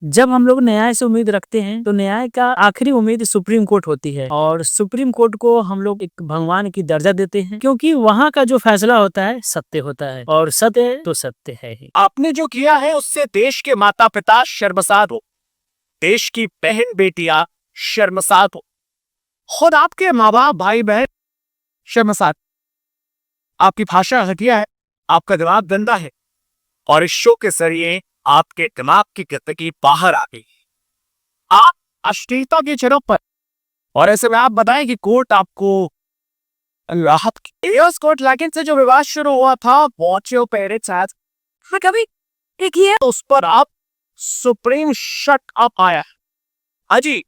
जब हम लोग न्याय से उम्मीद रखते हैं तो न्याय का आखिरी उम्मीद सुप्रीम कोर्ट होती है और सुप्रीम कोर्ट को हम लोग एक भगवान की दर्जा देते हैं क्योंकि वहाँ का जो फैसला होता है सत्य होता है और सत्य तो सत्य है ही। आपने जो किया है उससे देश के माता पिता शर्मसार हो, देश की बहन बेटियां शर्मसार हो, खुद आपके माँ बाप भाई बहन शर्मसार। आपकी भाषा घटिया है, आपका दिमाग गंदा है और इस शो के जरिए आपके दिमाग की गंदगी बाहर आ गई। आप अश्लीलता की चरम पर, और ऐसे में आप बताएं कि कोर्ट आपको राहत की। एयर्स कोर्ट लैगिन से जो विवाद शुरू हुआ था वॉच योर पेरेंट्स एज, कभी एक ही है उस पर आप सुप्रीम शट अप आया है। हाँ जी,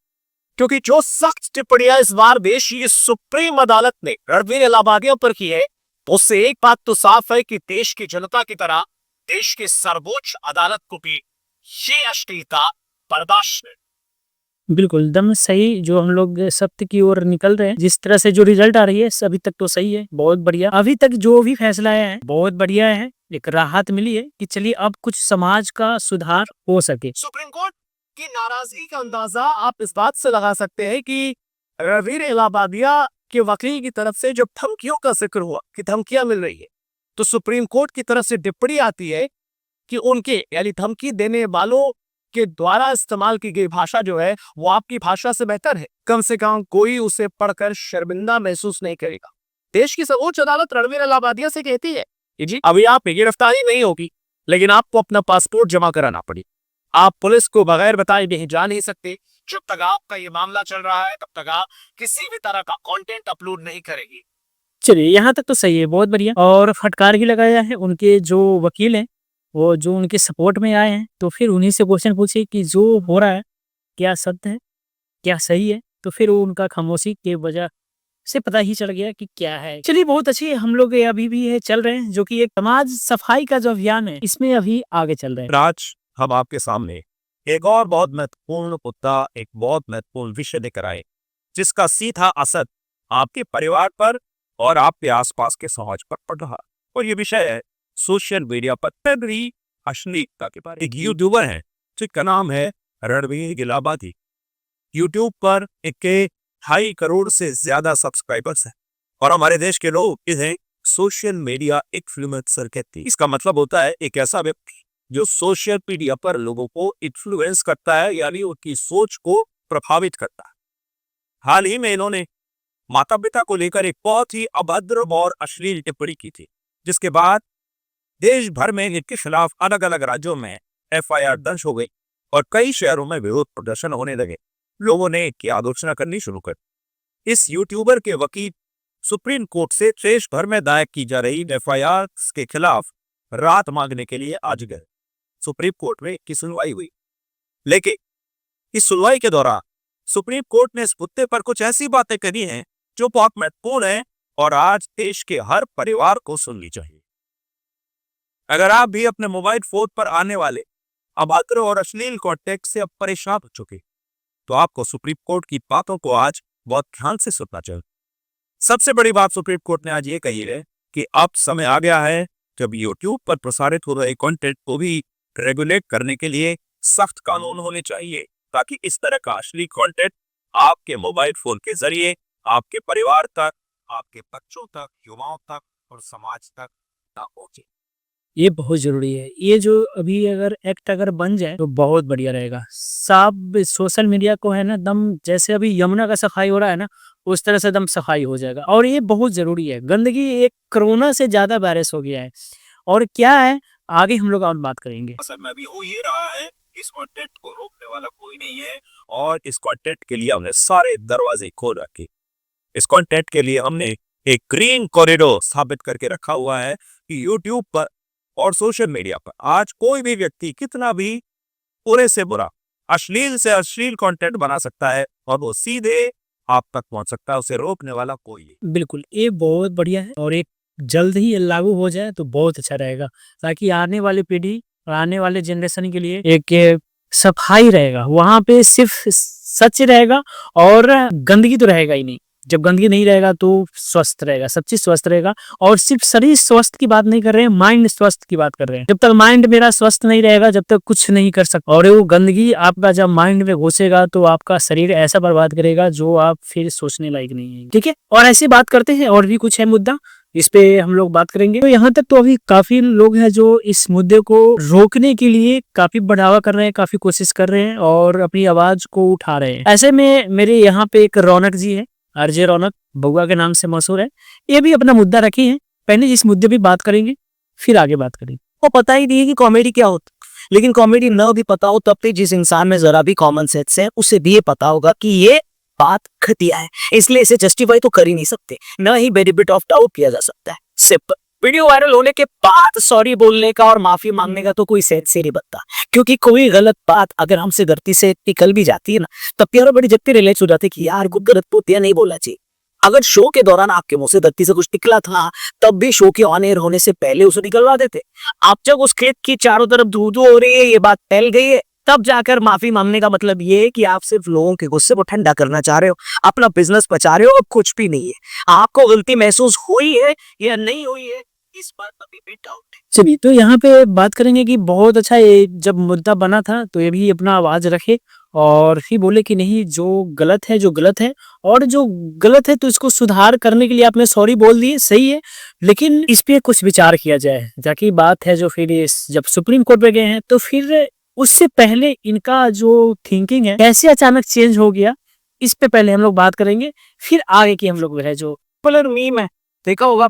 क्योंकि जो सख्त टिप्पणियां इस बार देश की सुप्रीम अदालत ने रणवीर इलाहाबादियों पर की है, उससे एक बात तो साफ है कि देश की जनता की तरह देश की सर्वोच्च अदालत को भी ये अश्लीलता बर्दाश्त नहीं। बिल्कुल एकदम सही। जो हम लोग सत्य की ओर निकल रहे हैं, जिस तरह से जो रिजल्ट आ रही है अभी तक तो सही है, बहुत बढ़िया। अभी तक जो भी फैसला आया है बहुत बढ़िया है, एक राहत मिली है कि चलिए अब कुछ समाज का सुधार हो सके। सुप्रीम कोर्ट की नाराजगी का अंदाजा आप इस बात से लगा सकते हैं कि रणवीर इलाहाबादिया के वकील की तरफ से जब धमकियों का जिक्र हुआ कि धमकियां मिल रही है, तो सुप्रीम कोर्ट की तरफ से टिप्पणी आती है कि उनके यानी धमकी देने वालों के द्वारा इस्तेमाल की गई भाषा जो है वो आपकी भाषा से बेहतर है। कम से कम कोई उसे पढ़कर शर्मिंदा महसूस नहीं करेगा। देश की सर्वोच्च अदालत रणवीर इलाहाबादिया से कहती है कि जी अभी आप गिरफ्तारी नहीं होगी, लेकिन आपको अपना पासपोर्ट जमा कराना पड़ेगा। आप पुलिस को बगैर बताए कहीं जा नहीं सकते। जब तक आपका ये मामला चल रहा है तब तक आप किसी भी तरह का कंटेंट अपलोड नहीं करेंगे। चलिए यहाँ तक तो सही है, बहुत बढ़िया। और फटकार भी लगाया है उनके जो वकील हैं, वो जो उनके सपोर्ट में आए हैं, तो फिर उन्हीं से क्वेश्चन पूछे कि जो हो रहा है क्या सत्य है, क्या सही है। तो फिर वो उनका खामोशी के वजह से पता ही चल गया कि क्या है। चलिए बहुत अच्छी, हम लोग अभी भी है चल रहे हैं, जो कि एक समाज सफाई का जो अभियान है इसमें अभी आगे चल रहे हैं। आज हम आपके सामने एक और बहुत महत्वपूर्ण मुद्दा, एक बहुत महत्वपूर्ण विषय लेकर आए, जिसका सीधा असर आपके परिवार पर और आपके आसपास के समाज पर पड़ रहा। और ये विषय है सोशल मीडिया पर फैल रही अश्लीलता के बारे। एक यूट्यूबर है जिसका नाम है रणवीर इलाहाबादी। यूट्यूब पर 2.5 करोड़ से ज्यादा सब्सक्राइबर्स हैं और हमारे देश के लोग इन्हें सोशल मीडिया इन्फ्लुएंसर कहते हैं। इसका मतलब होता है एक ऐसा व्यक्ति जो सोशल मीडिया पर लोगों को इन्फ्लुएंस करता है, यानी उनकी सोच को प्रभावित करता है। हाल ही में इन्होंने माता पिता को लेकर एक बहुत ही अभद्र और अश्लील टिप्पणी की थी, जिसके बाद देश भर में इनके खिलाफ अलग अलग राज्यों में FIR दर्ज हो गई और कई शहरों में विरोध प्रदर्शन होने लगे। लोगों ने इनकी आलोचना करनी शुरू कर। इस यूट्यूबर के वकील सुप्रीम कोर्ट से देश भर में दायर की जा रही FIR के खिलाफ राहत मांगने के लिए आज गए। सुप्रीम कोर्ट में की सुनवाई हुई, लेकिन इस सुनवाई के दौरान सुप्रीम कोर्ट ने इस मुद्दे पर कुछ ऐसी बातें कही हैं जो बहुत महत्वपूर्ण है और आज देश के हर परिवार को सुननी चाहिए। अगर आप भी अपने मोबाइल फोन पर आने वाले अभद्र और अश्लील कंटेंट से अब परेशान हो चुके, तो आपको सुप्रीम कोर्ट की बातों को आज बहुत ध्यान से सुनना चाहिए। सबसे बड़ी बात सुप्रीम कोर्ट ने आज ये कही है कि अब समय आ गया है जब यूट्यूब पर प्रसारित हो रहे कंटेंट को भी रेगुलेट करने के लिए सख्त कानून होने चाहिए, ताकि इस तरह का अश्लील कंटेंट आपके मोबाइल फोन के जरिए आपके परिवार तक, आपके बच्चों तक, युवाओं तक और समाज तक ना पहुंचे। ये बहुत जरूरी है। ये जो अभी अगर एक्ट अगर बन जाए तो बहुत बढ़िया रहेगा। सब सोशल मीडिया को है ना दम, जैसे अभी यमुना का सफाई हो रहा है ना, उस तरह से दम सफाई हो जाएगा। और ये बहुत जरूरी है। गंदगी एक कोरोना से ज्यादा वायरस हो गया है। और क्या है आगे हम लोग और बात करेंगे। असल में अभी हो ये रहा है, इस कंटेंट को रोकने वाला कोई नहीं है और इस कंटेंट के लिए हमने सारे दरवाजे खोल रखे। इस कंटेंट के लिए हमने एक ग्रीन कॉरिडोर स्थापित करके रखा हुआ है कि यूट्यूब पर और सोशल मीडिया पर आज कोई भी व्यक्ति कितना भी बुरे से बुरा, अश्लील से अश्लील कंटेंट बना सकता है और वो सीधे आप तक पहुंच सकता है, उसे रोकने वाला कोई नहीं। बिल्कुल, ये बहुत बढ़िया है और एक जल्द ही ये लागू हो जाए तो बहुत अच्छा रहेगा, ताकि आने वाली पीढ़ी और आने वाले जनरेशन के लिए एक सफाई रहेगा। वहां पे सिर्फ सच रहेगा और गंदगी तो रहेगा ही नहीं। जब गंदगी नहीं रहेगा तो स्वस्थ रहेगा, सब चीज स्वस्थ रहेगा। और सिर्फ शरीर स्वस्थ की बात नहीं कर रहे हैं, माइंड स्वस्थ की बात कर रहे हैं। जब तक माइंड मेरा स्वस्थ नहीं रहेगा, जब तक कुछ नहीं कर सकता। और वो गंदगी आपका जब माइंड में घुसेगा तो आपका शरीर ऐसा बर्बाद करेगा जो आप फिर सोचने लायक नहीं है। ठीक है, और ऐसी बात करते हैं, और भी कुछ है मुद्दा, इस पे हम लोग बात करेंगे। तो यहाँ तक तो अभी काफी लोग हैं जो इस मुद्दे को रोकने के लिए काफी बढ़ावा कर रहे हैं, काफी कोशिश कर रहे हैं और अपनी आवाज को उठा रहे हैं। ऐसे में मेरे यहाँ पे एक रौनक जी है, आरजे रौनक, बउआ के नाम से मशहूर है। ये भी अपना मुद्दा रखी है। पहले इस मुद्दे पे बात करेंगे, फिर आगे बात करेंगे। को पता ही नहीं है कि कॉमेडी क्या होता, लेकिन कॉमेडी न भी पता हो तब भी जिस इंसान में जरा भी कॉमन सेंस है उसे भी ये पता होगा कि ये बात घटिया है, इसलिए इसे जस्टिफाई तो कर ही नहीं सकते, न ही बेनिफिट ऑफ डाउट किया जा सकता है। सिर्फ वीडियो वायरल होने के बाद सॉरी बोलने का और माफी मांगने का तो कोई सेंस ही नहीं बनता, क्योंकि कोई गलत बात अगर हमसे गलती से निकल भी जाती है ना, तब भी हमें बड़ी जल्दी रियलाइज हो जाती है कि यार कुछ गलत तो नहीं बोलना चाहिए। अगर शो के दौरान आपके मुंह से गलती से कुछ निकला था, तब भी शो के ऑन एयर होने से पहले उसे निकलवा देते। आप जब उस खेत की चारों तरफ धू-धू हो रही है, ये बात फैल गई है, तब जाकर माफी मांगने का मतलब ये है कि आप सिर्फ लोगों के गुस्से को ठंडा करना चाह रहे हो, अपना बिजनेस बचा रहे हो, और कुछ भी नहीं है। आपको गलती महसूस हुई है या नहीं हुई है, इस बात पर भी डाउट है। चलिए, तो यहाँ पे बात करेंगे कि बहुत अच्छा ये जब मुद्दा बना था तो ये भी अपना आवाज रखे और फिर बोले कि नहीं, जो गलत है जो गलत है, और जो गलत है तो इसको सुधार करने के लिए आपने सॉरी बोल दिए, सही है, लेकिन इस पे कुछ विचार किया जाए। जाकि बात है जो फिर ये जब सुप्रीम कोर्ट पे गए हैं तो फिर उससे पहले इनका जो थिंकिंग है कैसे अचानक चेंज हो गया, इस पे पहले हम लोग बात करेंगे, फिर आगे की हम लोग है जो पॉपुलर मीम है, देखा होगा,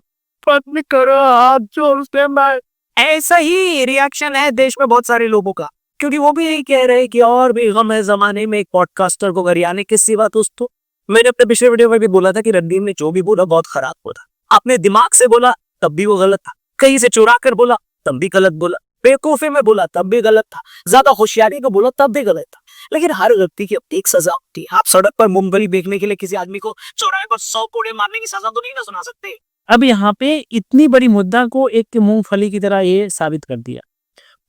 पत्नी करो हाथ जोड़ से मैं, ऐसा ही रिएक्शन है देश में बहुत सारे लोगों का, क्योंकि वो भी यही कह रहे हैं कि और भी गम है जमाने में एक पॉडकास्टर को गरियाने की सिवा। दोस्तों, मैंने अपने पिछले वीडियो में भी बोला था कि रणदीप ने जो भी बोला बहुत खराब बोला। आपने दिमाग से बोला तब भी वो गलत था, कहीं से चुरा कर बोला तब भी गलत बोला, बेवकूफी में बोला तब भी गलत था, ज्यादा होशियारी को बोला तब भी गलत था। लेकिन हर गलती की अपनी एक सजा होती है। आप सड़क पर मूंगफली बेचने के लिए किसी आदमी को चौराहे पर 100 कोड़े मारने की सजा तो नहीं ना सुना सकते। अब यहाँ पे इतनी बड़ी मुद्दा को एक मूंगफली की तरह ये साबित कर दिया।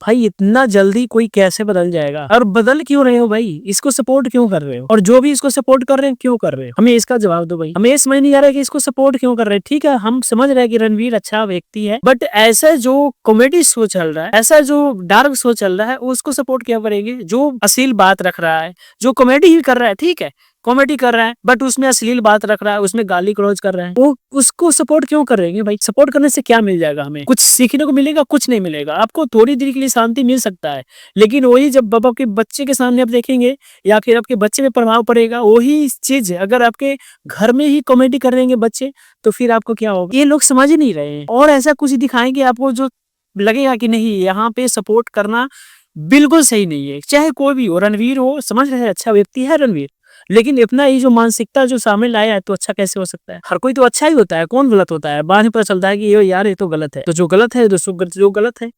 भाई इतना जल्दी कोई कैसे बदल जाएगा? और बदल क्यों रहे हो भाई? इसको सपोर्ट क्यों कर रहे हो? और जो भी इसको सपोर्ट कर रहे हैं क्यों कर रहे हो? हमें इसका जवाब दो भाई। हमें ये समझ नहीं आ रहा है कि इसको सपोर्ट क्यों कर रहे हैं। ठीक है, हम समझ रहे हैं कि रणवीर अच्छा व्यक्ति है, बट ऐसा जो कॉमेडी शो चल रहा है, ऐसा जो डार्क शो चल रहा है, उसको सपोर्ट क्यों करेंगे? जो अश्लील बात रख रहा है, जो कॉमेडी ही कर रहा है, ठीक है कॉमेडी कर रहा है, बट उसमें अश्लील बात रख रहा है, उसमें गाली गलौज कर रहा है, वो उसको सपोर्ट क्यों करेंगे भाई? सपोर्ट करने से क्या मिल जाएगा? हमें कुछ सीखने को मिलेगा? कुछ नहीं मिलेगा। आपको थोड़ी देर के लिए शांति मिल सकता है, लेकिन वही जब बाबा के बच्चे के सामने आप देखेंगे या फिर आपके बच्चे पे प्रभाव पड़ेगा, वही चीज अगर आपके घर में ही कॉमेडी कर देंगे बच्चे, तो फिर आपको क्या होगा? ये लोग समझ ही नहीं रहे हैं, और ऐसा कुछ दिखाएंगे आपको जो लगेगा कि नहीं, यहाँ पे सपोर्ट करना बिल्कुल सही नहीं है। चाहे कोई भी हो, रणवीर हो, समझ रहे हैं अच्छा व्यक्ति है रणवीर, लेकिन इतना ही जो मानसिकता जो सामने लाया है तो अच्छा कैसे हो सकता है? हर कोई तो अच्छा ही होता है, कौन गलत होता है? बाद में पता चलता है कि ये यार ये तो गलत है। तो जो गलत है, जो गलत है,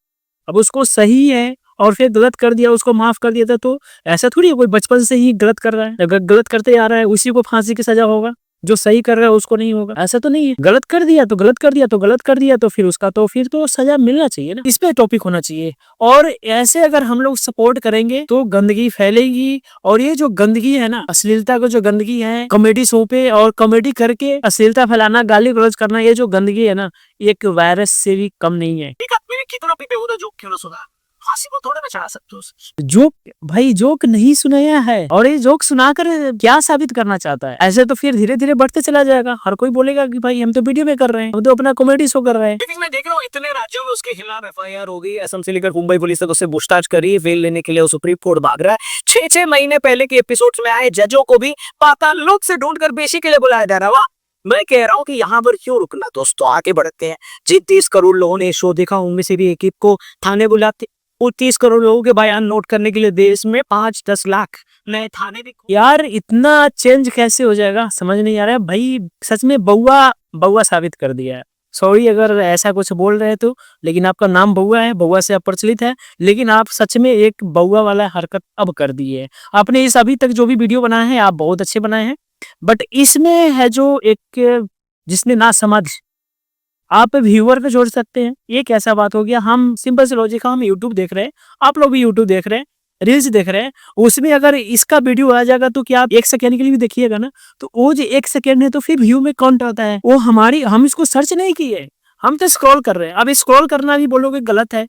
अब उसको सही है और फिर गलत कर दिया, उसको माफ कर दिया था, तो ऐसा थोड़ी है कोई बचपन से ही गलत कर रहा है। अगर गलत करते आ रहा है उसी को फांसी की सजा होगा, जो सही कर रहा है उसको नहीं होगा। ऐसा तो नहीं है। गलत कर दिया तो गलत कर दिया तो गलत कर दिया, तो फिर उसका तो फिर तो सजा मिलना चाहिए ना। इस पे टॉपिक होना चाहिए। और ऐसे अगर हम लोग सपोर्ट करेंगे तो गंदगी फैलेगी, और ये जो गंदगी है ना, अश्लीलता को जो गंदगी है कॉमेडी शो पे, और कॉमेडी करके अश्लीलता फैलाना, गाली गलौज करना, ये जो गंदगी है ना, एक वायरस से भी कम नहीं है। एक आदमी ने कितना भी बेहुदा जोक क्यों ना सुना, फांसी को थोड़ा ना चढ़ा सकते हो। जोक भाई, जोक नहीं सुनाया है, और ये जोक सुनाकर क्या साबित करना चाहता है? ऐसे तो फिर धीरे धीरे बढ़ते चला जाएगा। हर कोई बोलेगा कि भाई हम तो वीडियो में कर रहे हैं, हम तो अपना कॉमेडी शो कर रहे हैं। लेकिन मैं देख रहा हूँ इतने राज्यों में उसके खिलाफ FIR हो गई, असम से लेकर मुंबई पुलिस तक उससे पूछताछ करी, बेल लेने के लिए वो सुप्रीम कोर्ट भाग रहा है। 6-6 महीने पहले के एपिसोड्स में आए जजों को भी पाताल लोक से ढूंढकर पेशी के लिए बुलाया जा रहा है। मैं कह रहा हूँ कि यहाँ पर क्यों रुकना दोस्तों, आगे बढ़ते हैं। जिन 30 करोड़ लोगों ने शो देखा, उनमें से भी एक को थाने बुलाते, वो 30 करोड़ लोगों के बयान नोट करने के लिए देश में 5-10 लाख नए थाने भी। यार इतना चेंज कैसे हो जाएगा, समझ नहीं आ रहा है भाई। सच में बउआ साबित कर दिया है। सॉरी अगर ऐसा कुछ बोल रहे तो, लेकिन आपका नाम बउआ है, बउआ से आप प्रचलित है, लेकिन आप सच में एक बउआ वाला हरकत अब कर दी है। आपने इस अभी तक जो भी वीडियो बनाए हैं आप बहुत अच्छे बनाए हैं, बट इसमें है जो एक जिसने ना समझ, आप व्यूअर पे जोड़ सकते हैं। ये कैसा बात हो गया? हम सिंपल से लॉजिक, हम यूट्यूब देख रहे हैं, आप लोग भी यूट्यूब देख रहे हैं, रील्स देख रहे हैं, उसमें अगर इसका वीडियो आ जाएगा तो क्या आप 1 सेकंड के लिए भी देखिएगा ना, तो वो जो 1 सेकंड है तो फिर व्यू में काउंट होता है। वो हम इसको सर्च नहीं किए, हम तो स्क्रॉल कर रहे हैं। अब स्क्रॉल करना भी बोलोगे गलत है,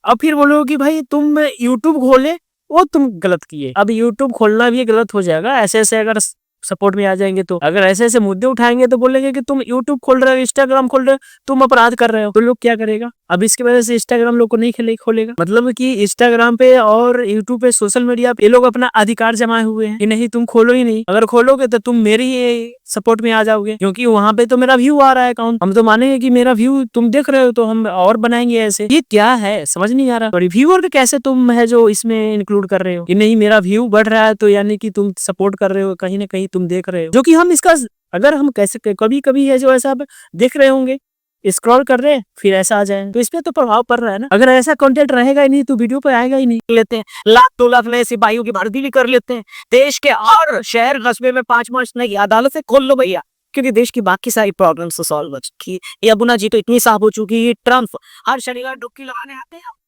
अब फिर बोलोगे कि भाई तुम यूट्यूब खोले, वो तुम गलत किए। अब यूट्यूब खोलना भी गलत हो जाएगा, ऐसे अगर सपोर्ट में आ जाएंगे तो। अगर ऐसे मुद्दे उठाएंगे तो बोलेंगे कि तुम यूट्यूब खोल रहे हो, इंस्टाग्राम खोल रहे हो, तुम अपराध कर रहे हो, तो लोग क्या करेगा? अब इसकी वजह से इंस्टाग्राम लोग को नहीं खोलेगा। मतलब कि इंस्टाग्राम पे और यूट्यूब पे, सोशल मीडिया पे ये लोग अपना अधिकार जमाए हुए हैं कि नहीं तुम खोलो ही नहीं। अगर खोलोगे तो तुम मेरी ही सपोर्ट में आ जाओगे, क्योंकि वहां पे तो मेरा व्यू आ रहा है अकाउंट, हम तो मानेंगे कि मेरा व्यू तुम देख रहे हो तो हम और बनाएंगे ऐसे। ये क्या है समझ नहीं आ रहा। और व्यूअर कैसे तुम है जो इसमें इंक्लूड कर रहे हो कि नहीं मेरा व्यू बढ़ रहा है तो यानी कि तुम सपोर्ट कर रहे हो, कहीं ना कहीं तुम देख रहे हो, जो कि हम इसका अगर हम कैसे कभी कभी है जो ऐसा आप देख रहे होंगे, स्क्रॉल कर रहे हैं फिर ऐसा आ जाए तो इस पे तो प्रभाव पड़ रहा है ना। अगर ऐसा कंटेंट रहेगा ही नहीं तो वीडियो पे आएगा ही नहीं। लेते हैं, लाख 2 लाख नए सिपाहियों की भर्ती भी कर लेते हैं। देश के हर शहर कस्बे में 5 नई अदालतें खोल लो भैया, क्योंकि देश की बाकी सारी प्रॉब्लम्स तो सॉल्व हो चुकी है। यमुना जी तो इतनी साफ हो चुकी है, ट्रम्प हर शनिवार डुबकी लगाने आते हैं।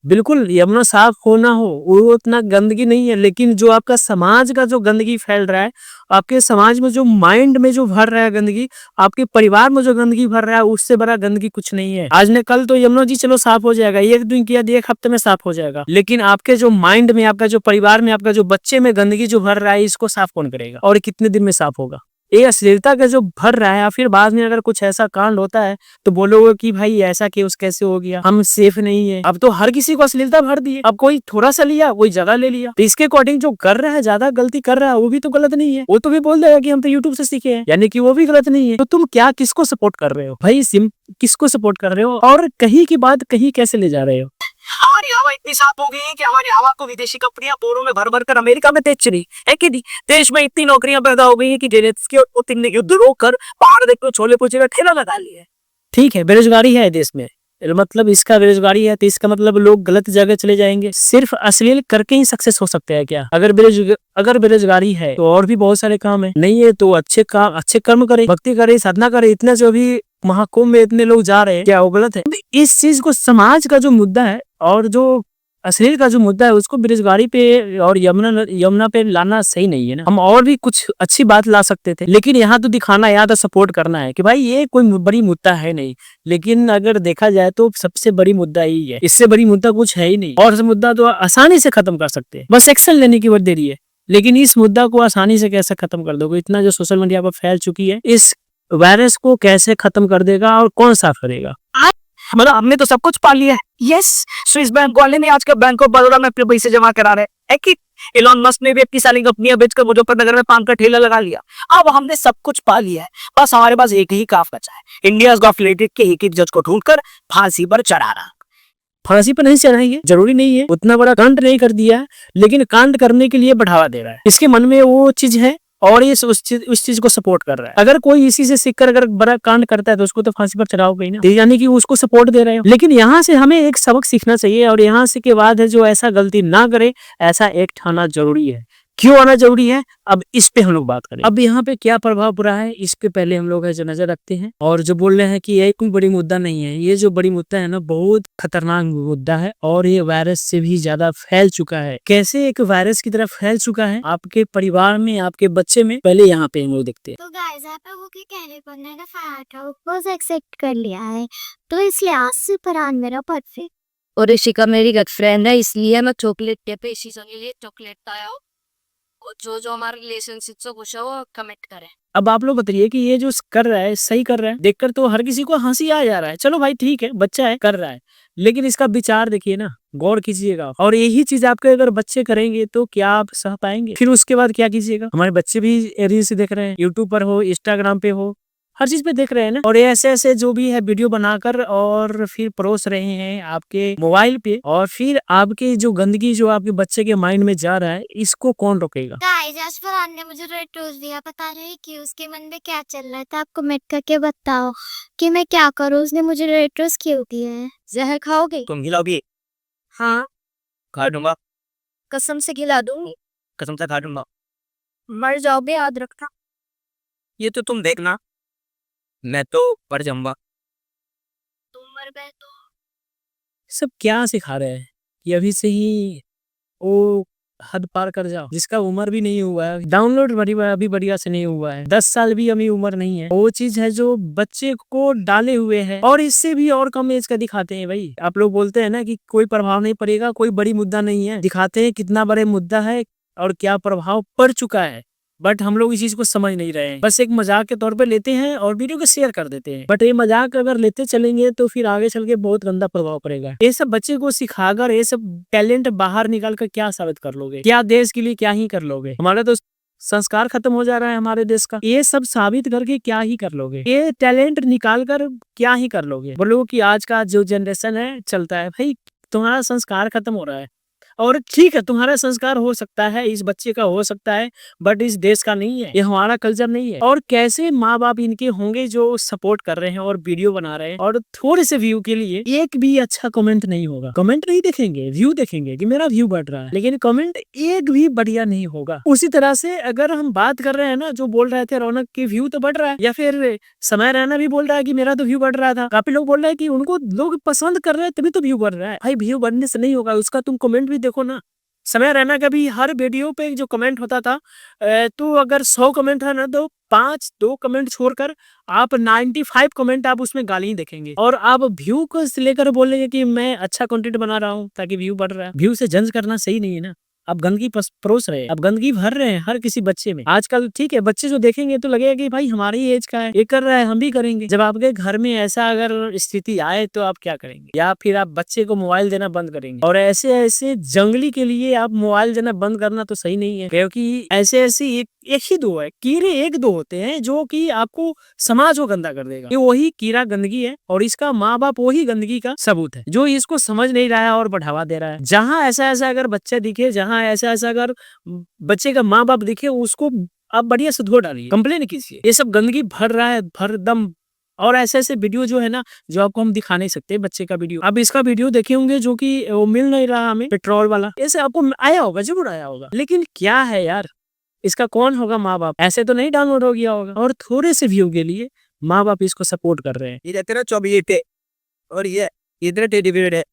बिल्कुल, यमुना साफ हो ना हो वो उतना गंदगी नहीं है, लेकिन जो आपका समाज का जो गंदगी फैल रहा है, आपके समाज में जो माइंड में जो भर रहा है गंदगी, आपके परिवार में जो गंदगी भर रहा है, उससे बड़ा गंदगी कुछ नहीं है। आज ने कल तो यमुना जी चलो साफ हो जाएगा, एक दिन किया 1 हफ्ते में साफ हो जाएगा, लेकिन आपके जो माइंड में, आपका जो परिवार में, आपका जो बच्चे में गंदगी जो भर रहा है, इसको साफ कौन करेगा और कितने दिन में साफ होगा? ये अश्लीलता का जो भर रहा है, फिर बाद में अगर कुछ ऐसा कांड होता है तो बोलोगे कि भाई ऐसा केस कैसे हो गया, हम सेफ नहीं है। अब तो हर किसी को अश्लीलता भर दी है, अब कोई थोड़ा सा लिया, कोई ज्यादा ले लिया, तो इसके अकॉर्डिंग जो कर रहा है, ज्यादा गलती कर रहा है, वो भी तो गलत नहीं है। वो तो भी बोल देगा कि हम तो यूट्यूब से सीखे हैं, यानी कि वो भी गलत नहीं है। तो तुम क्या किसको सपोर्ट कर रहे हो भाई? किसको सपोर्ट कर रहे हो और कहीं की बात कहीं कैसे ले जा रहे हो? हमारी हवा इतनी साफ हो गई है कि हमारी हवा को विदेशी कंपनियां बोरों में भर भर कर अमेरिका में बेच रही है कि नहीं। देश में इतनी नौकरियां पैदा हो गई है कि जेलेंस्की और पुतिन ने युद्ध रोककर बाहर देखो छोले पोचे का ठेला लगा लिया है। ठीक है, बेरोजगारी है देश में, मतलब इसका बेरोजगारी है तो इसका मतलब लोग गलत जगह चले जाएंगे। सिर्फ अश्लील करके ही सक्सेस हो सकते हैं क्या? अगर बेरोजगारी है तो और भी बहुत सारे काम है, नहीं है तो अच्छे काम, अच्छे कर्म करे, भक्ति करे, साधना करे। इतना जो भी महाकुंभ में इतने लोग जा रहे हैं, क्या वो गलत है? इस चीज को, समाज का जो मुद्दा है और जो अश्लील का जो मुद्दा है, उसको बेरोजगारी पे और यमुना पे लाना सही नहीं है ना। हम और भी कुछ अच्छी बात ला सकते थे, लेकिन यहाँ तो दिखाना, यहाँ तो सपोर्ट करना है कि भाई ये कोई बड़ी मुद्दा है नहीं। लेकिन अगर देखा जाए तो सबसे बड़ी मुद्दा यही है, इससे बड़ी मुद्दा कुछ है ही नहीं। और इस मुद्दा तो आसानी से खत्म कर सकते हैं, बस एक्शन लेने की वक्त देरी है। लेकिन इस मुद्दा को आसानी से कैसे खत्म कर दोगे? इतना जो सोशल मीडिया पर फैल चुकी है, इस वायरस को कैसे खत्म कर देगा और कौन साफ करेगा? मतलब हमने तो सब कुछ पा लिया है। यस, स्विस बैंक वाले ने आज के बैंक ऑफ बड़ौदा में अपने पैसे जमा करा रहे हैं कि इलॉन मस्क ने भी अपनी सारी कंपनियां बेचकर मुजफ्फरनगर में पान का ठेला लगा लिया। अब हमने सब कुछ पा लिया है, बस हमारे पास एक ही काम बचा है, इंडिया गॉट रिलेटेड के एक जज को ढूंढकर फांसी पर चढ़ाना। फांसी पर नहीं चढ़ाएंगे, जरूरी नहीं है, उतना बड़ा कांड नहीं कर दिया है, लेकिन कांड करने के लिए बढ़ावा दे रहा है। इसके मन में वो चीज है और ये उस चीज को सपोर्ट कर रहा है। अगर कोई इसी से सीखकर अगर बड़ा कांड करता है तो उसको तो फांसी पर चढ़ाओगे ही ना, तो यानी कि उसको सपोर्ट दे रहे हो। लेकिन यहाँ से हमें एक सबक सीखना चाहिए और यहाँ से के बाद है जो ऐसा गलती ना करे, ऐसा एक्ट आना जरूरी है। क्यों आना जरूरी है, अब इस पे हम लोग बात करें। अब यहाँ पे क्या प्रभाव पड़ा है, इसके पहले हम लोग है जो नजर रखते हैं। और जो बोल रहे हैं कि ये कोई बड़ी मुद्दा नहीं है, ये जो बड़ी मुद्दा है ना, बहुत खतरनाक मुद्दा है और ये वायरस से भी ज्यादा फैल चुका है। कैसे एक वायरस की तरह फैल चुका है आपके परिवार में, आपके बच्चे में, पहले यहाँ पे हम लोग देखते हैं। तो गाइस आप लोगों के कहने पर मैंने फायर एक्सेप्ट कर लिया है, तो इसलिए आज से फरहान मेरा परफेक्ट और ऋषिका मेरी गट फ्रेंड है, इसलिए मैं चॉकलेट के पे इसी के लिए चॉकलेट लाया हूँ। और जो हमारे रिलेशनशिप से खुश है वो कमेंट करें। अब आप लोग बताइए कि ये जो कर रहा है सही कर रहा है? देखकर तो हर किसी को हंसी आ जा रहा है, चलो भाई ठीक है, बच्चा है कर रहा है, लेकिन इसका विचार देखिए ना, गौर कीजिएगा। और यही चीज आपके अगर बच्चे करेंगे तो क्या आप सह पाएंगे? फिर उसके बाद क्या कीजिएगा? हमारे बच्चे भी रील्स देख रहे हैं, यूट्यूब पर हो, इंस्टाग्राम पे हो, हर चीज पे देख रहे हैं ना, और ये ऐसे जो भी है वीडियो बनाकर और फिर परोस रहे हैं आपके मोबाइल पे, और फिर आपके जो गंदगी जो आपके बच्चे के माइंड में जा रहा है, इसको कौन रोकेगा? गाइस आज फरहान ने मुझे रेड रोज दिया, पता नहीं कि उसके मन में क्या चल रहा था। आप कमेंट करके बताओ कि मैं क्या करूँ, उसने मुझे रेड रोज क्यों दिया है। जहर खाओगे? तुम खिलाओगी? हाँ, खा दूंगा, कसम से खिला दूंगी। कसम से खा दूंगा। मर जाओगे याद रखना। ये तो तुम देखना, मैं तो मर जाऊंगा। तुम मर गए तो सब क्या सिखा रहे हैं कि अभी से ही वो हद पार कर जाओ, जिसका उम्र भी नहीं हुआ है, डाउनलोड अभी बढ़िया से नहीं हुआ है, 10 साल भी अभी उम्र नहीं है, वो चीज है जो बच्चे को डाले हुए है और इससे भी और कम एज का दिखाते हैं। भाई आप लोग बोलते हैं ना कि कोई प्रभाव नहीं पड़ेगा, कोई बड़ी मुद्दा नहीं है, दिखाते हैं कितना बड़े मुद्दा है और क्या प्रभाव पड़ चुका है। बट हम लोग इस चीज को समझ नहीं रहे हैं, बस एक मजाक के तौर पे लेते हैं और वीडियो को शेयर कर देते हैं। बट ये मजाक अगर लेते चलेंगे तो फिर आगे चल के बहुत गंदा प्रभाव पड़ेगा। ये सब बच्चे को सिखाकर ये सब टैलेंट बाहर निकाल कर क्या साबित कर लोगे, क्या देश के लिए क्या ही कर लोगे? हमारा तो संस्कार खत्म हो जा रहा है हमारे देश का, ये सब साबित करके क्या ही कर लोगे? ये टैलेंट निकाल कर क्या ही कर लोगे? बोलो कि आज का जो जनरेशन है चलता है, भाई तुम्हारा संस्कार खत्म हो रहा है। और ठीक है, तुम्हारा संस्कार हो सकता है, इस बच्चे का हो सकता है, बट इस देश का नहीं है, ये हमारा कल्चर नहीं है। और कैसे माँ बाप इनके होंगे जो सपोर्ट कर रहे हैं और वीडियो बना रहे हैं और थोड़े से व्यू के लिए एक भी अच्छा कमेंट नहीं होगा। कमेंट नहीं देखेंगे, व्यू देखेंगे कि मेरा व्यू बढ़ रहा है, लेकिन कमेंट एक भी बढ़िया नहीं होगा। उसी तरह से अगर हम बात कर रहे हैं ना, जो बोल रहे थे रौनक की व्यू तो बढ़ रहा है, या फिर समय रैना भी बोल रहा है कि मेरा तो व्यू बढ़ रहा था, काफी लोग बोल रहे हैं कि उनको लोग पसंद कर रहे हैं तभी तो व्यू बढ़ रहा है। भाई व्यू बढ़ने से नहीं होगा, उसका तुम कमेंट भी देखो ना। समय रैना का भी हर वीडियो पे जो कमेंट होता था, तो अगर 100 कमेंट है ना तो 2 कमेंट छोड़कर आप 95 कमेंट आप उसमें गाली ही देखेंगे। और आप व्यू को लेकर बोलेंगे कि मैं अच्छा कंटेंट बना रहा हूँ ताकि व्यू बढ़ रहा है। व्यू से जज करना सही नहीं है ना। आप गंदगी परोस रहे हैं, आप गंदगी भर रहे हैं हर किसी बच्चे में। आजकल ठीक है, बच्चे जो देखेंगे तो लगेगा कि भाई हमारी एज का है, ये कर रहा है हम भी करेंगे। जब आपके घर में ऐसा अगर स्थिति आए तो आप क्या करेंगे? या फिर आप बच्चे को मोबाइल देना बंद करेंगे? और ऐसे ऐसे जंगली के लिए आप मोबाइल देना बंद करना तो सही नहीं है, क्योंकि ऐसे ऐसे एक ही दो है कीड़े, एक दो होते हैं जो कि आपको समाज को गंदा कर देगा। ये वही कीड़ा गंदगी है और इसका माँ बाप वही गंदगी का सबूत है, जो इसको समझ नहीं रहा है और बढ़ावा दे रहा है। जहाँ ऐसा ऐसा अगर बच्चा दिखे, जहाँ ऐसा ऐसा अगर बच्चे का माँ बाप दिखे, उसको आप बढ़िया से धो डालिए, कंप्लेन कीजिए। ये सब गंदगी भर रहा है भर दम। और ऐसे ऐसे वीडियो जो है ना, जो आपको हम दिखा नहीं सकते बच्चे का वीडियो। अब इसका वीडियो देखे होंगे जो कि वो मिल नहीं रहा हमें, पेट्रोल वाला, ऐसे आपको आया होगा, जरूर आया होगा। लेकिन क्या है यार, इसका कौन होगा माँ बाप? ऐसे तो नहीं डाउनलोड हो गया होगा। और थोड़े से व्यू के लिए माँ बाप इसको सपोर्ट कर रहे हैं। ये तेरा 24 है और ये तेरा टेडी बियर है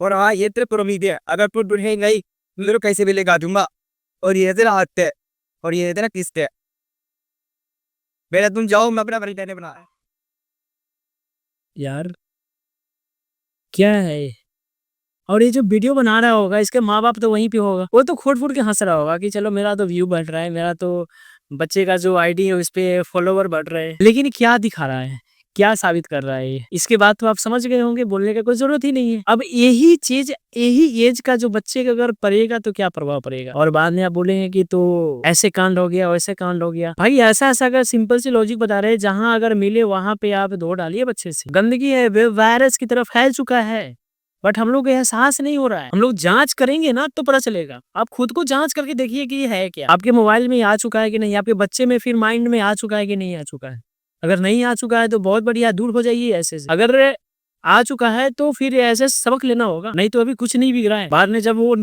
और हाँ ये तेरा प्रोमीद है। अगर तू ढूंढे गई मेरे कैसे भी लेगा दूंगा। और ये तेरा हाथ है और ये तेरा किस्त है। मेरा तुम जाओ, मैं अपना मैंने बनाया यार क्या है ये? और ये जो वीडियो बना रहा होगा इसके माँ बाप तो वहीं पे होगा, वो तो खोट फूट के हंस रहा होगा कि चलो मेरा तो व्यू बढ़ रहा है, मेरा तो बच्चे का जो आईडी है उस पे फॉलोवर बढ़ रहे हैं। लेकिन क्या दिखा रहा है, क्या साबित कर रहा है ये? इसके बाद तो आप समझ गए होंगे, बोलने का कोई जरूरत ही नहीं है। अब यही चीज यही एज का जो बच्चे का अगर पड़ेगा तो क्या प्रभाव पड़ेगा? और बाद में आप बोलेंगे कि तो ऐसे कांड हो गया वैसे कांड हो गया। भाई ऐसा ऐसा अगर सिंपल सी लॉजिक बता रहे हैं, जहां अगर मिले वहां पे आप धो डालिए बच्चे से। गंदगी है, वायरस की तरफ फैल चुका है, बट हम लोग को एहसास नहीं हो रहा है। हम लोग जांच करेंगे ना तो पता चलेगा। आप खुद को जांच करके देखिए कि ये है क्या, आपके मोबाइल में आ चुका है कि नहीं, आपके बच्चे में फिर माइंड में आ चुका है कि नहीं आ चुका है। अगर नहीं आ चुका है तो बहुत बढ़िया, दूर हो जाइए ऐसे से। अगर आ चुका है तो फिर ऐसे सबक लेना होगा, नहीं तो अभी कुछ नहीं बिगड़ रहा है। बाद में जब वो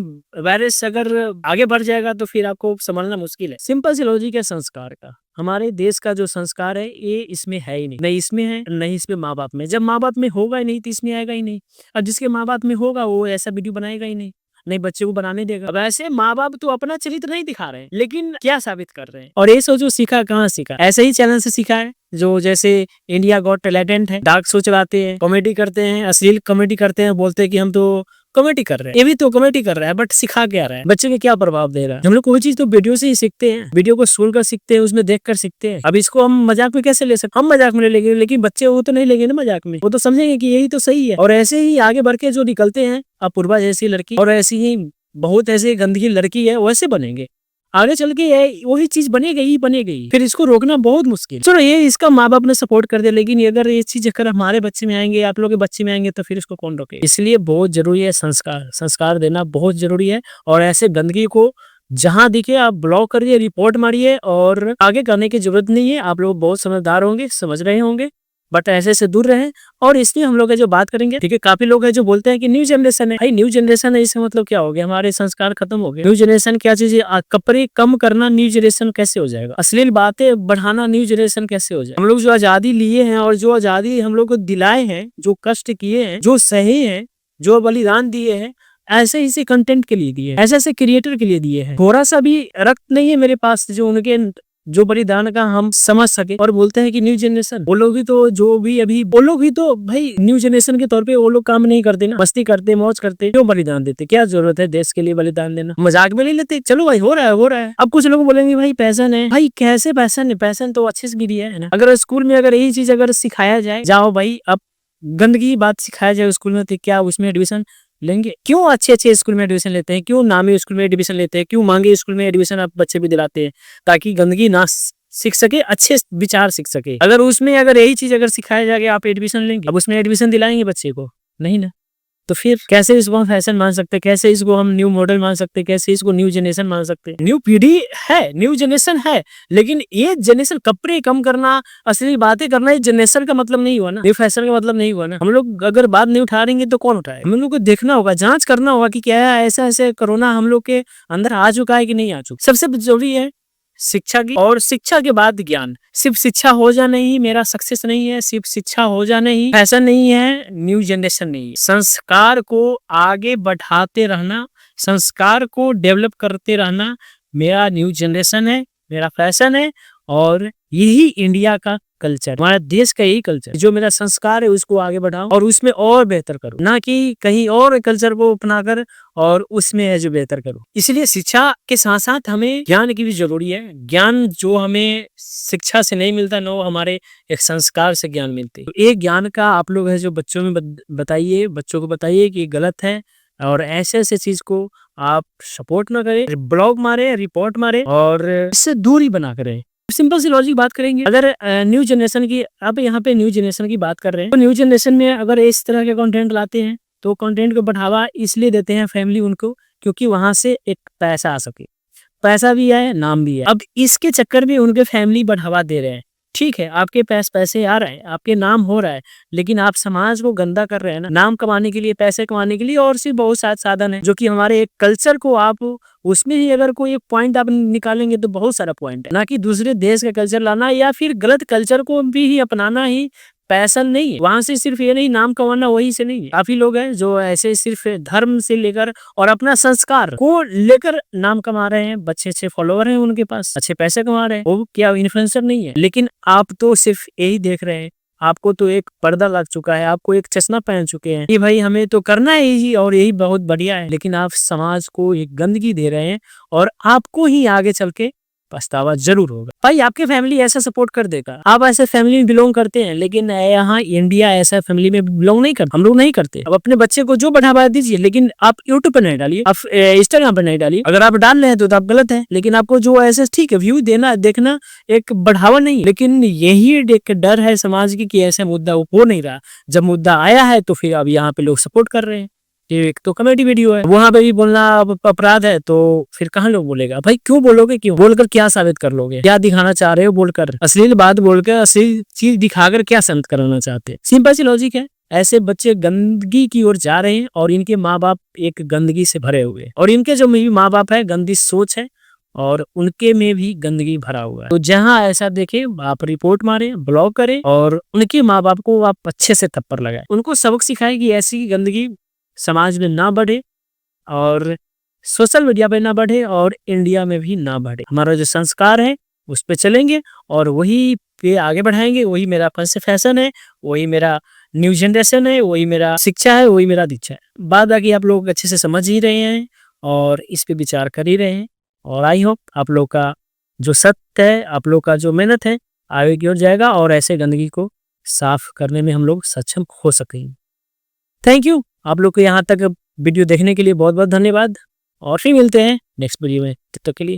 वायरस अगर आगे बढ़ जाएगा तो फिर आपको संभालना मुश्किल है। सिंपल सी लॉजिक है संस्कार का। हमारे देश का जो संस्कार है ये इसमें है ही नहीं, नहीं इसमें है नहीं इसमें माँ बाप में। जब माँ बाप में होगा ही नहीं तो इसमें आएगा ही नहीं। और जिसके माँ बाप में होगा वो ऐसा वीडियो बनाएगा ही नहीं बच्चे को बनाने देगा। अब ऐसे माँ बाप तो अपना चरित्र नहीं दिखा रहे हैं, लेकिन क्या साबित कर रहे हैं? और ये सोचो सीखा कहाँ सीखा? ऐसे ही चैनल से सीखा है, जो जैसे इंडिया गॉट टैलेंट है, डार्क शो चलाते हैं, कॉमेडी करते हैं, अश्लील कॉमेडी करते हैं, बोलते हैं कि हम तो कॉमेडी कर रहे हैं। ये भी तो कॉमेडी कर रहा है, बट सिखा क्या रहा है? बच्चे को क्या प्रभाव दे रहा है? हम लोग कोई चीज तो वीडियो से ही सीखते हैं, वीडियो को सुन कर सीखते हैं, उसमें देख कर सीखते हैं। अब इसको हम मजाक में कैसे ले सकते? हम मजाक में ले लेंगे, लेकिन बच्चे वो तो नहीं लेंगे ना मजाक में, वो तो समझेंगे कि यही तो सही है। और ऐसे ही आगे बढ़ के जो निकलते हैं, अपूर्वा जैसी लड़की और ऐसी ही बहुत ऐसी गंदगी लड़की है, वैसे बनेंगे आगे चल के। वही चीज बनेगी, फिर इसको रोकना बहुत मुश्किल। चलो ये इसका माँ बाप ने सपोर्ट कर दिया, लेकिन अगर ये चीज अगर हमारे बच्चे में आएंगे, आप लोग के बच्चे में आएंगे, तो फिर इसको कौन रोके? इसलिए बहुत जरूरी है संस्कार देना बहुत जरूरी है। और ऐसे गंदगी को जहां दिखे आप ब्लॉक करिए, रिपोर्ट मारिए, और आगे करने की जरूरत नहीं है। आप लोग बहुत समझदार होंगे, समझ रहे होंगे, बट ऐसे से दूर रहें। और इसमें हम लोग जो बात करेंगे, ठीक है, काफी लोग हैं जो बोलते हैं कि न्यू जनरेशन है। भाई न्यू जनरेशन है, इसका मतलब क्या हो गया? हमारे संस्कार खत्म हो गए? न्यू जनरेशन क्या चीज है? कपड़े कम करना न्यू जनरेशन कैसे हो जाएगा? अश्लील बातें बढ़ाना न्यू जनरेशन कैसे हो जाएगा? हम लोग जो आजादी लिए हैं और जो आजादी हम लोग को दिलाए हैं, जो कष्ट किए हैं, जो सहे हैं, जो बलिदान दिए हैं, ऐसे ऐसे कंटेंट के लिए दिए, ऐसे ऐसे क्रिएटर के लिए दिए हैं। थोड़ा सा भी रक्त नहीं है मेरे पास जो उनके जो बलिदान का हम समझ सके। और बोलते हैं कि न्यू जनरेशन, वो लोग भी तो जो भी अभी वो लोग भी तो भाई न्यू जनरेशन के तौर पे वो लोग काम नहीं करते ना, मस्ती करते, मौज करते, क्यों बलिदान देते? क्या जरूरत है देश के लिए बलिदान देना? मजाक में नहीं लेते, चलो भाई हो रहा है हो रहा है। अब कुछ लोग बोलेंगे भाई पैशन है, भाई कैसे पैशन है? पैशन तो अच्छे से गिरी है ना। अगर स्कूल में अगर यही चीज अगर सिखाया जाए, जाओ भाई अब गंदगी की बात सिखाया जाए स्कूल में, तो क्या उसमें एडमिशन लेंगे? क्यों अच्छे अच्छे स्कूल में एडमिशन लेते हैं? क्यों नामी स्कूल में एडमिशन लेते हैं? क्यों महंगे स्कूल में एडमिशन आप बच्चे भी दिलाते हैं? ताकि गंदगी ना सीख सके, अच्छे विचार सीख सके। अगर उसमें अगर यही चीज अगर सिखाया जाएगा आप एडमिशन लेंगे? अब उसमें एडमिशन दिलाएंगे बच्चे को? नहीं ना। तो फिर कैसे इसको हम फैशन मान सकते हैं? कैसे इसको हम न्यू मॉडल मान सकते हैं? कैसे इसको न्यू जनरेशन मान सकते हैं? न्यू पीढ़ी है, न्यू जनरेशन है, लेकिन ये जनरेशन कपड़े कम करना, असली बातें करना, ये जनरेशन का मतलब नहीं हुआ ना, न्यू फैशन का मतलब नहीं हुआ ना। हम लोग अगर बात नहीं उठाएंगे तो कौन उठाए? हम लोग को देखना होगा, जांच करना होगा कि क्या ऐसा ऐसे कोरोना हम लोग के अंदर आ चुका है कि नहीं आ चुका। सबसे जरूरी है शिक्षा की, और शिक्षा के बाद ज्ञान। सिर्फ शिक्षा हो जाना ही मेरा सक्सेस नहीं है, सिर्फ शिक्षा हो जाना ही फैशन नहीं है, न्यू जनरेशन नहीं है। संस्कार को आगे बढ़ाते रहना, संस्कार को डेवलप करते रहना मेरा न्यू जनरेशन है, मेरा फैशन है, और यही इंडिया का कल्चर, हमारा देश का यही कल्चर। जो मेरा संस्कार है उसको आगे बढ़ाओ और उसमें और बेहतर करो, ना कि कहीं और कल्चर को अपनाकर और उसमें है जो बेहतर करो। इसलिए शिक्षा के साथ साथ हमें ज्ञान की भी जरूरी है। ज्ञान जो हमें शिक्षा से नहीं मिलता ना, वो हमारे एक संस्कार से ज्ञान मिलते हैं। तो एक ज्ञान का आप लोग है जो बच्चों में बताइए, बच्चों को बताइए कि गलत है, और ऐसे ऐसे चीज को आप सपोर्ट ना करें, ब्लॉग मारे, रिपोर्ट मारे, और इससे दूरी बना करें। सिंपल सी लॉजिक बात करेंगे, अगर न्यू जनरेशन की, अब यहाँ पे न्यू जनरेशन की बात कर रहे हैं, तो न्यू जनरेशन में अगर इस तरह के कंटेंट लाते हैं तो कंटेंट को बढ़ावा इसलिए देते हैं फैमिली उनको, क्योंकि वहां से एक पैसा आ सके, पैसा भी आए, नाम भी है। अब इसके चक्कर में उनके फैमिली बढ़ावा दे रहे हैं। ठीक है, आपके पास पैसे आ रहे हैं, आपके नाम हो रहा है, लेकिन आप समाज को गंदा कर रहे हैं ना, नाम कमाने के लिए, पैसे कमाने के लिए, और सिर्फ बहुत सारे साधन है जो कि हमारे एक कल्चर को आप उसमें ही अगर कोई एक पॉइंट आप निकालेंगे तो बहुत सारा पॉइंट है, ना कि दूसरे देश का कल्चर लाना या फिर गलत कल्चर को भी ही अपनाना ही पैशन नहीं है। वहां से सिर्फ ये नहीं नाम कमाना, वही से नहीं है। काफी लोग हैं जो ऐसे सिर्फ धर्म से लेकर और अपना संस्कार को लेकर नाम कमा रहे हैं, अच्छे अच्छे फॉलोवर हैं उनके पास, अच्छे पैसे कमा रहे हैं, वो क्या इन्फ्लुएंसर नहीं है? लेकिन आप तो सिर्फ यही देख रहे हैं, आपको तो एक पर्दा लग चुका है, आपको एक चश्मा पहन चुके हैं कि भाई हमें तो करना है यही और यही बहुत बढ़िया है, लेकिन आप समाज को एक गंदगी दे रहे हैं और आपको ही आगे चल के पछतावा जरूर होगा। भाई आपके फैमिली ऐसा सपोर्ट कर देगा, आप ऐसे फैमिली में बिलोंग करते हैं, लेकिन यहाँ इंडिया ऐसा फैमिली में बिलोंग नहीं करता, हम लोग नहीं करते। अब अपने बच्चे को जो बढ़ावा दीजिए, लेकिन आप यूट्यूब पर नहीं डालिए, आप इंस्टाग्राम पर नहीं डालिए। अगर आप डाल रहे हैं तो आप गलत है, लेकिन आपको जो ऐसे ठीक है व्यू देना देखना एक बढ़ावा नहीं, लेकिन यही एक डर है समाज की कि ऐसा मुद्दा हो नहीं रहा। जब मुद्दा आया है तो फिर अब यहाँ पे लोग सपोर्ट कर रहे हैं। एक तो कॉमेडी वीडियो है, वहां पे भी बोलना अपराध है, तो फिर कहाँ लोग बोलेगा? भाई क्यों बोलोगे? क्यों बोलकर क्या साबित कर लोगे? क्या दिखाना चाह रहे हो बोलकर? अश्लील बात बोलकर, अश्लील चीज दिखाकर क्या संत कराना चाहते हैं? सिंपल सी लॉजिक है। ऐसे बच्चे गंदगी की ओर जा रहे हैं और इनके माँ बाप एक गंदगी से भरे हुए हैं, और इनके जो माँ बाप है गंदी सोच है और उनके में भी गंदगी भरा हुआ है। तो जहां ऐसा देखे आप रिपोर्ट मारे, ब्लॉक करें और उनके माँ बाप को आप अच्छे से थप्पड़ लगाए, उनको सबक सिखाए कि ऐसी गंदगी समाज में ना बढ़े और सोशल मीडिया पे ना बढ़े और इंडिया में भी ना बढ़े। हमारा जो संस्कार है उस पे चलेंगे और वही पे आगे बढ़ाएंगे। वही मेरा फैशन है, वही मेरा न्यू जनरेशन है, वही मेरा शिक्षा है, वही मेरा दीक्षा है। बात बाकी आप लोग अच्छे से समझ ही रहे हैं और इस पे विचार कर ही रहे हैं, और आई होप आप लोग का जो सत्य है, आप लोग का जो मेहनत है आगे की ओर जाएगा और ऐसे गंदगी को साफ करने में हम लोग सक्षम हो सकेंगे। थैंक यू आप लोग को यहाँ तक वीडियो देखने के लिए बहुत बहुत धन्यवाद, और फिर मिलते हैं नेक्स्ट वीडियो में। तब तक के लिए